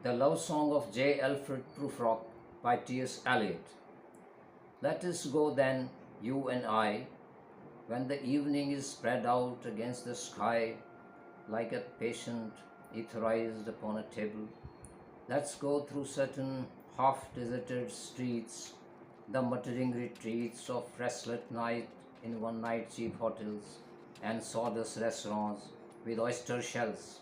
The Love Song of J. Alfred Prufrock by T.S. Eliot. Let us go then, you and I, when the evening is spread out against the sky like a patient etherized upon a table. Let's go through certain half-deserted streets, the muttering retreats of restless night in one-night cheap hotels and sawdust restaurants with oyster shells.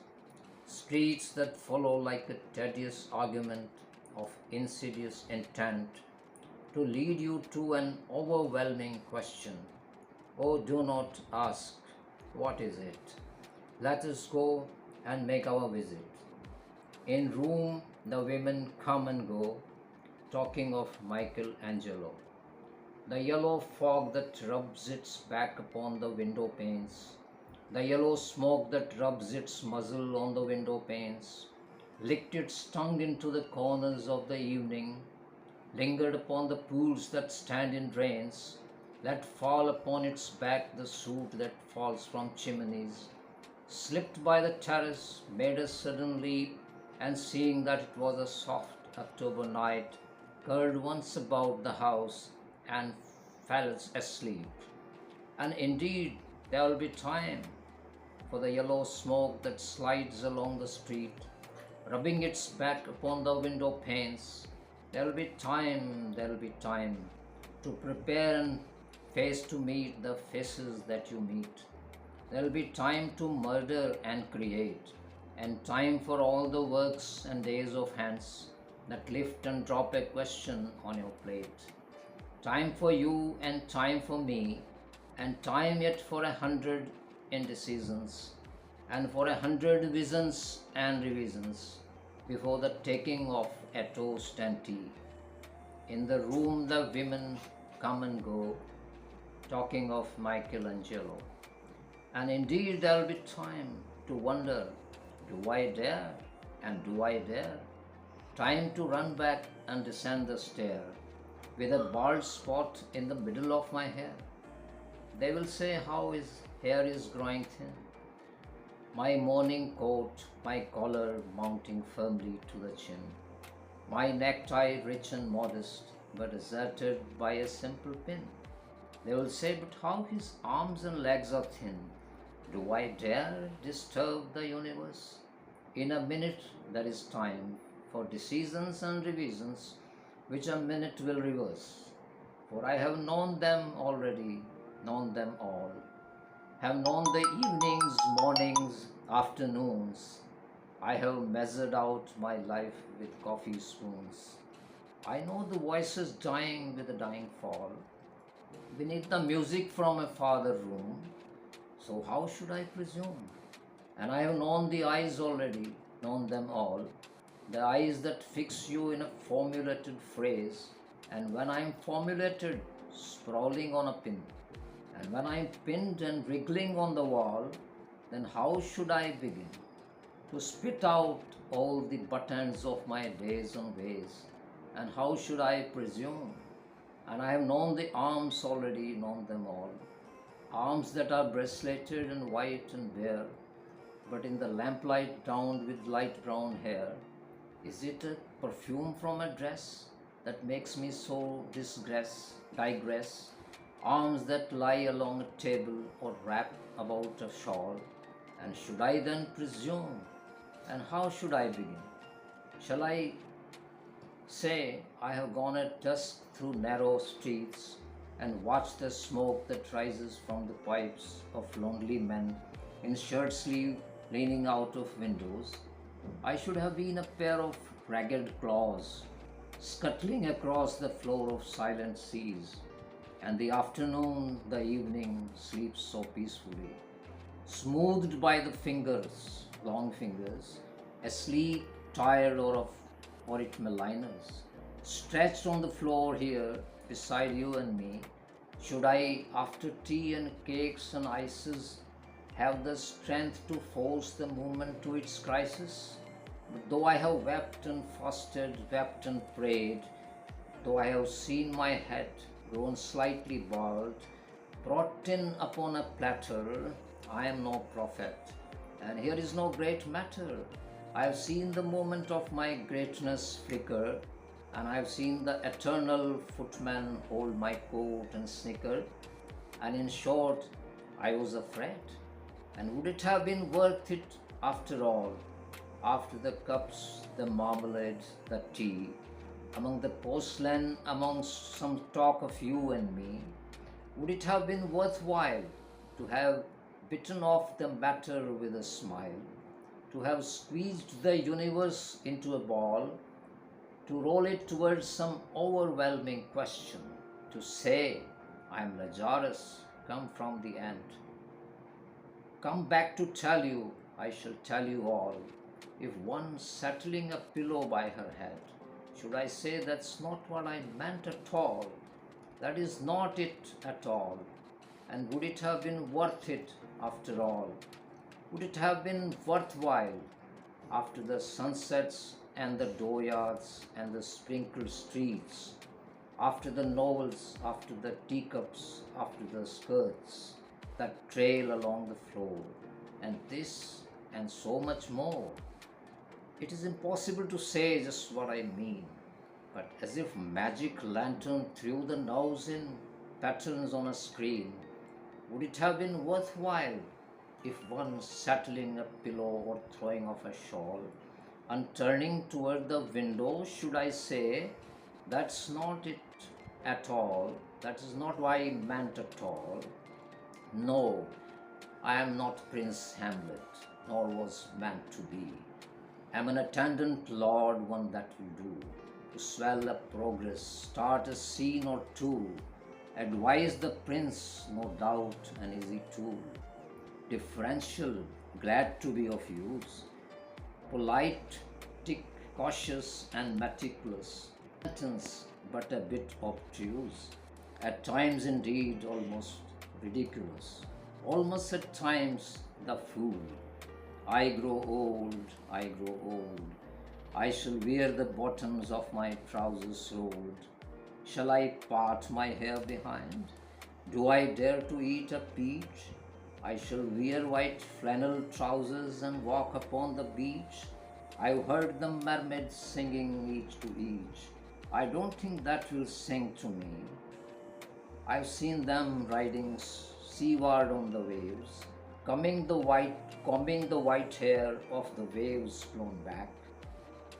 Streets that follow like a tedious argument of insidious intent to lead you to an overwhelming question. Oh, do not ask, what is it? Let us go and make our visit. In room, the women come and go, talking of Michelangelo. The yellow fog that rubs its back upon the window panes, the yellow smoke that rubs its muzzle on the window panes, licked its tongue into the corners of the evening, lingered upon the pools that stand in drains, let fall upon its back the soot that falls from chimneys, slipped by the terrace, made a sudden leap, and seeing that it was a soft October night, curled once about the house and fell asleep. And indeed, there will be time for the yellow smoke that slides along the street, rubbing its back upon the window panes. There will be time to prepare and face to meet the faces that you meet. There will be time to murder and create, and time for all the works and days of hands that lift and drop a question on your plate. Time for you and time for me, and time yet for 100 indecisions, and for 100 visions and revisions before the taking of a toast and tea. In the room the women come and go, talking of Michelangelo. And indeed there will be time to wonder, do I dare and do I dare? Time to run back and descend the stair with a bald spot in the middle of my hair. They will say how his hair is growing thin. My morning coat, my collar mounting firmly to the chin. My necktie rich and modest, but asserted by a simple pin. They will say, but how his arms and legs are thin. Do I dare disturb the universe? In a minute there is time for decisions and revisions, which a minute will reverse. For I have known them already, known them all, have known the evenings, mornings, afternoons. I have measured out my life with coffee spoons. I know the voices dying with a dying fall, beneath the music from a farther room. So how should I presume? And I have known the eyes already, known them all, the eyes that fix you in a formulated phrase, and when I am formulated, sprawling on a pin, and when I am pinned and wriggling on the wall, then how should I begin to spit out all the buttons of my days and ways? And how should I presume? And I have known the arms already, known them all, arms that are braceleted and white and bare, but in the lamplight downed with light brown hair. Is it a perfume from a dress that makes me so digress? Arms that lie along a table or wrap about a shawl. And should I then presume? And how should I begin? Shall I say I have gone at dusk through narrow streets and watched the smoke that rises from the pipes of lonely men in shirt sleeve leaning out of windows? I should have been a pair of ragged claws scuttling across the floor of silent seas, and the afternoon, the evening sleeps so peacefully, smoothed by the fingers, long fingers, asleep, tired, or it maligners, stretched on the floor here beside you and me. Should I, after tea and cakes and ices, have the strength to force the movement to its crisis? But though I have wept and fasted, wept and prayed, though I have seen my head grown slightly bald, brought in upon a platter, I am no prophet, and here is no great matter. I have seen the moment of my greatness flicker, and I have seen the eternal footman hold my coat and snicker, and in short, I was afraid. And would it have been worth it after all? After the cups, the marmalade, the tea, among the porcelain, among some talk of you and me, would it have been worthwhile to have bitten off the matter with a smile, to have squeezed the universe into a ball, to roll it towards some overwhelming question, to say, I am Lazarus, come from the end, come back to tell you, I shall tell you all. If one settling a pillow by her head, should I say that's not what I meant at all? That is not it at all. And would it have been worth it after all? Would it have been worthwhile after the sunsets and the dooryards and the sprinkled streets, after the novels, after the teacups, after the skirts that trail along the floor, and this and so much more? It is impossible to say just what I mean, but as if magic lantern threw the nerves in patterns on a screen, would it have been worthwhile if one settling a pillow or throwing off a shawl and turning toward the window, should I say, that's not it at all, that is not what I meant at all? No, I am not Prince Hamlet, nor was meant to be. I am an attendant lord, one that will do, to swell up progress, start a scene or two, advise the prince, no doubt, an easy tool, differential, glad to be of use, polite, cautious and meticulous, sentence but a bit obtuse, at times indeed almost ridiculous, almost at times the fool. I grow old, I grow old. I shall wear the bottoms of my trousers rolled. Shall I part my hair behind? Do I dare to eat a peach? I shall wear white flannel trousers and walk upon the beach. I've heard the mermaids singing each to each. I don't think that will sing to me. I've seen them riding seaward on the waves, combing the white hair of the waves blown back,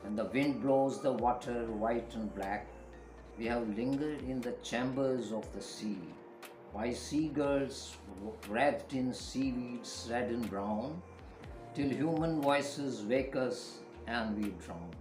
and the wind blows the water white and black. We have lingered in the chambers of the sea, by seagulls wrapped in seaweeds red and brown, till human voices wake us and we drown.